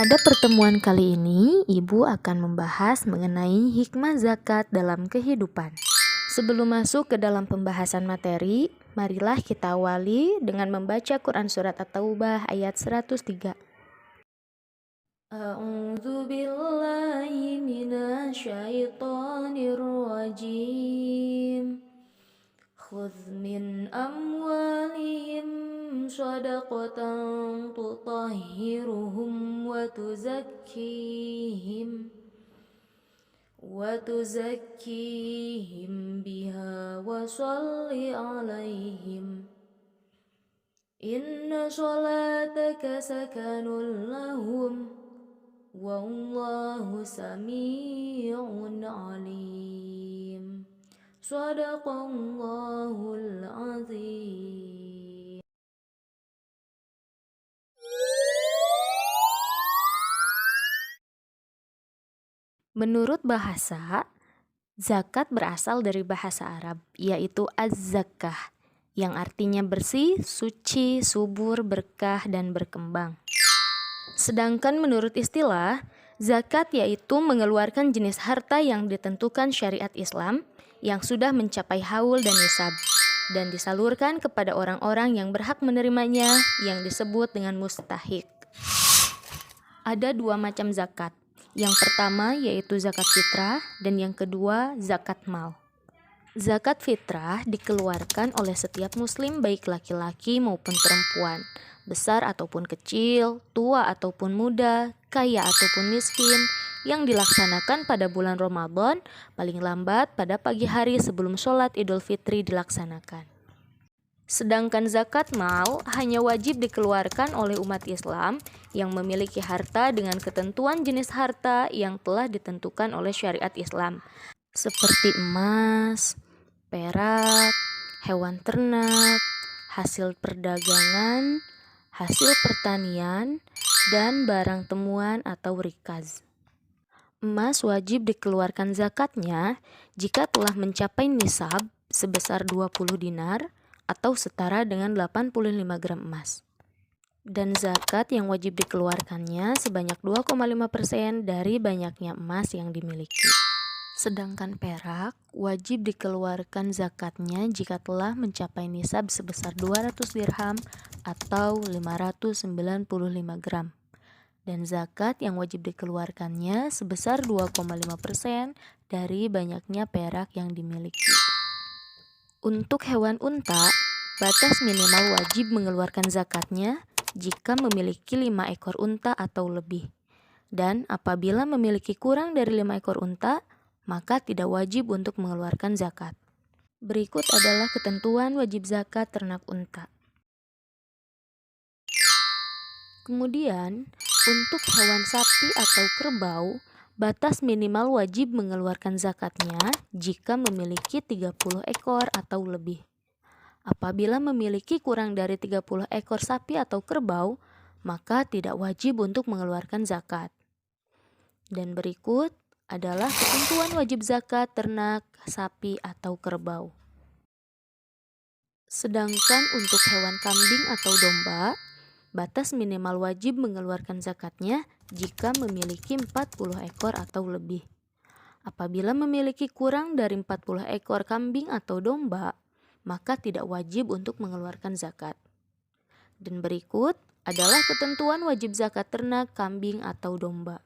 Pada pertemuan kali ini, Ibu akan membahas mengenai hikmah zakat dalam kehidupan. Sebelum masuk ke dalam pembahasan materi, marilah kita awali dengan membaca Quran Surat At-Taubah ayat 103. A'udzu billahi minasyaitonir rajim. Khudz min amwalihim shadaqatan tutahhiruhum wa tuzakkihim biha wa shalli alaihim inna sholataka sakanun lahum wallahu sami'un alim. Shadaqallahul azim. Menurut bahasa, zakat berasal dari bahasa Arab, yaitu az-zakah, yang artinya bersih, suci, subur, berkah, dan berkembang. Sedangkan menurut istilah, zakat yaitu mengeluarkan jenis harta yang ditentukan syariat Islam yang sudah mencapai haul dan nisab, dan disalurkan kepada orang-orang yang berhak menerimanya yang disebut dengan mustahik. Ada dua macam zakat. Yang pertama yaitu zakat fitrah dan yang kedua zakat mal. Zakat fitrah dikeluarkan oleh setiap muslim baik laki-laki maupun perempuan, besar ataupun kecil, tua ataupun muda, kaya ataupun miskin, yang dilaksanakan pada bulan Ramadan, paling lambat pada pagi hari sebelum sholat Idul Fitri dilaksanakan. Sedangkan zakat mal hanya wajib dikeluarkan oleh umat Islam yang memiliki harta dengan ketentuan jenis harta yang telah ditentukan oleh syariat Islam, seperti emas, perak, hewan ternak, hasil perdagangan, hasil pertanian, dan barang temuan atau rikaz. Emas wajib dikeluarkan zakatnya jika telah mencapai nisab sebesar 20 dinar atau setara dengan 85 gram emas. Dan zakat yang wajib dikeluarkannya sebanyak 2,5% dari banyaknya emas yang dimiliki. Sedangkan perak wajib dikeluarkan zakatnya jika telah mencapai nisab sebesar 200 dirham atau 595 gram. Dan zakat yang wajib dikeluarkannya sebesar 2,5% dari banyaknya perak yang dimiliki. Untuk hewan unta, batas minimal wajib mengeluarkan zakatnya jika memiliki 5 ekor unta atau lebih. Dan apabila memiliki kurang dari 5 ekor unta, maka tidak wajib untuk mengeluarkan zakat. Berikut adalah ketentuan wajib zakat ternak unta. Kemudian, untuk hewan sapi atau kerbau, batas minimal wajib mengeluarkan zakatnya jika memiliki 30 ekor atau lebih. Apabila memiliki kurang dari 30 ekor sapi atau kerbau, maka tidak wajib untuk mengeluarkan zakat. Dan berikut adalah ketentuan wajib zakat ternak sapi atau kerbau. Sedangkan untuk hewan kambing atau domba, batas minimal wajib mengeluarkan zakatnya jika memiliki 40 ekor atau lebih. Apabila memiliki kurang dari 40 ekor kambing atau domba, maka tidak wajib untuk mengeluarkan zakat. Dan berikut adalah ketentuan wajib zakat ternak kambing atau domba.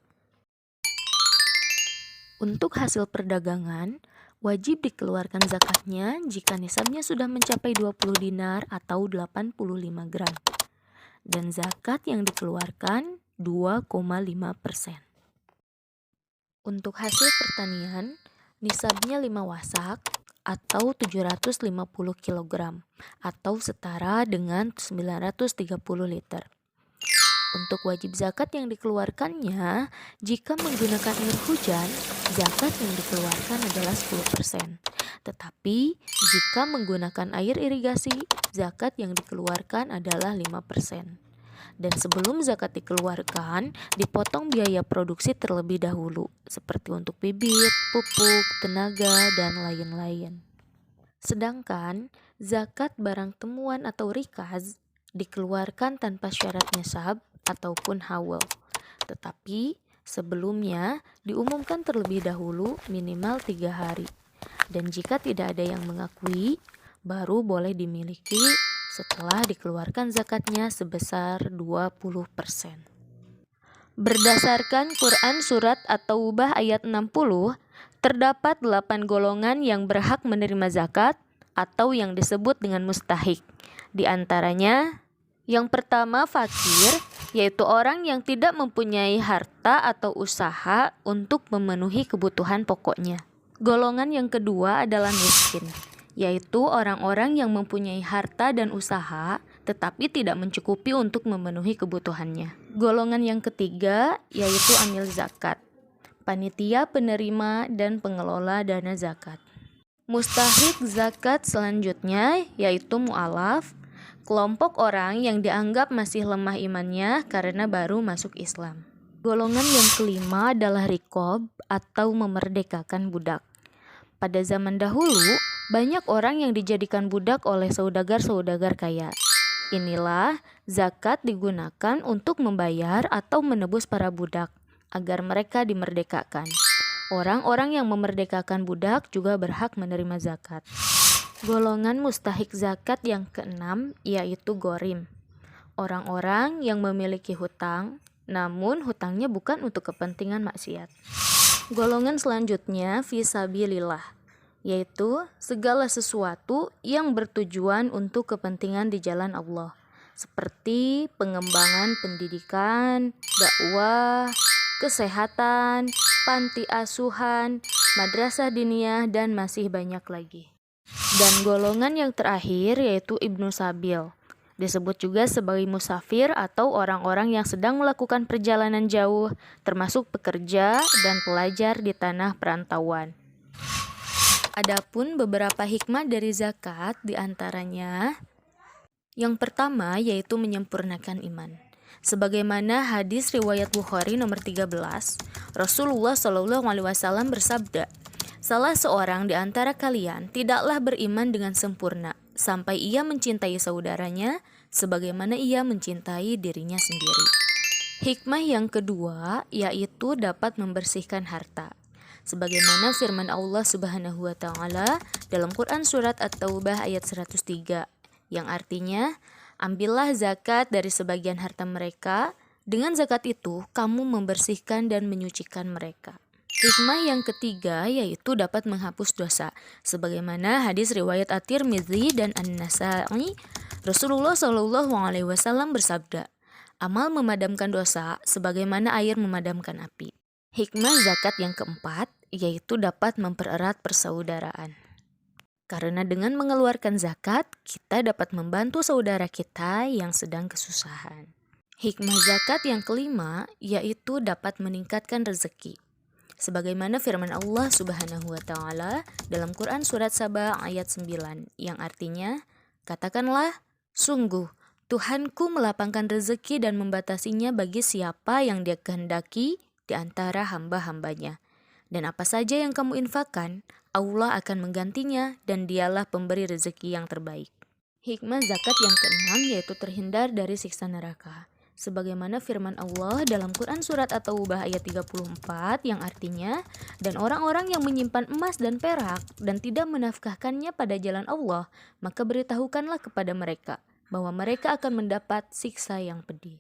Untuk hasil perdagangan, wajib dikeluarkan zakatnya jika nisabnya sudah mencapai 20 dinar atau 85 gram. Dan zakat yang dikeluarkan 2,5%. Untuk hasil pertanian, nisabnya 5 wasak atau 750 kg atau setara dengan 930 liter. Untuk wajib zakat yang dikeluarkannya, jika menggunakan air hujan, zakat yang dikeluarkan adalah 10%. Tetapi jika menggunakan air irigasi, zakat yang dikeluarkan adalah 5%. Dan sebelum zakat dikeluarkan, dipotong biaya produksi terlebih dahulu, seperti untuk bibit, pupuk, tenaga, dan lain-lain. Sedangkan zakat barang temuan atau rikaz dikeluarkan tanpa syarat nisab ataupun haul. Tetapi sebelumnya diumumkan terlebih dahulu minimal 3 hari. Dan jika tidak ada yang mengakui, baru boleh dimiliki setelah dikeluarkan zakatnya sebesar 20%. Berdasarkan Quran Surat At-Taubah ayat 60, terdapat 8 golongan yang berhak menerima zakat atau yang disebut dengan mustahik. Di antaranya, yang pertama fakir, yaitu orang yang tidak mempunyai harta atau usaha untuk memenuhi kebutuhan pokoknya. Golongan yang kedua adalah miskin, yaitu orang-orang yang mempunyai harta dan usaha tetapi tidak mencukupi untuk memenuhi kebutuhannya. Golongan yang ketiga yaitu amil zakat, panitia penerima dan pengelola dana zakat. Mustahik zakat selanjutnya yaitu mu'alaf, kelompok orang yang dianggap masih lemah imannya karena baru masuk Islam. Golongan yang kelima adalah riqab atau memerdekakan budak. Pada zaman dahulu, banyak orang yang dijadikan budak oleh saudagar-saudagar kaya. Inilah zakat digunakan untuk membayar atau menebus para budak agar mereka dimerdekakan. Orang-orang yang memerdekakan budak juga berhak menerima zakat. Golongan mustahik zakat yang keenam yaitu ghorim. Orang-orang yang memiliki hutang, namun hutangnya bukan untuk kepentingan maksiat. Golongan selanjutnya fisabilillah, yaitu segala sesuatu yang bertujuan untuk kepentingan di jalan Allah, seperti pengembangan pendidikan, dakwah, kesehatan, panti asuhan, madrasah diniyah, dan masih banyak lagi. Dan golongan yang terakhir yaitu Ibnu Sabil, disebut juga sebagai musafir atau orang-orang yang sedang melakukan perjalanan jauh, termasuk pekerja dan pelajar di tanah perantauan. Adapun beberapa hikmah dari zakat diantaranya, yang pertama yaitu menyempurnakan iman. Sebagaimana hadis riwayat Bukhari nomor 13, Rasulullah SAW bersabda, salah seorang di antara kalian tidaklah beriman dengan sempurna sampai ia mencintai saudaranya sebagaimana ia mencintai dirinya sendiri. Hikmah yang kedua yaitu dapat membersihkan harta. Sebagaimana firman Allah Subhanahu wa taala dalam Quran surat At-Taubah ayat 103 yang artinya, ambillah zakat dari sebagian harta mereka, dengan zakat itu kamu membersihkan dan menyucikan mereka. Hikmah yang ketiga yaitu dapat menghapus dosa. Sebagaimana hadis riwayat At-Tirmidzi dan An-Nasa'i, Rasulullah SAW bersabda, amal memadamkan dosa sebagaimana air memadamkan api. Hikmah zakat yang keempat yaitu dapat mempererat persaudaraan. Karena dengan mengeluarkan zakat, kita dapat membantu saudara kita yang sedang kesusahan. Hikmah zakat yang kelima yaitu dapat meningkatkan rezeki. Sebagaimana firman Allah Subhanahu wa taala dalam Quran surat Saba ayat 9 yang artinya, katakanlah, sungguh Tuhanku melapangkan rezeki dan membatasinya bagi siapa yang Dia kehendaki di antara hamba-hambanya. Dan apa saja yang kamu infakkan, Allah akan menggantinya dan Dialah pemberi rezeki yang terbaik. Hikmah zakat yang keenam yaitu terhindar dari siksa neraka. Sebagaimana firman Allah dalam Quran surat At-Taubah ayat 34 yang artinya, dan orang-orang yang menyimpan emas dan perak dan tidak menafkahkannya pada jalan Allah, maka beritahukanlah kepada mereka bahwa mereka akan mendapat siksa yang pedih.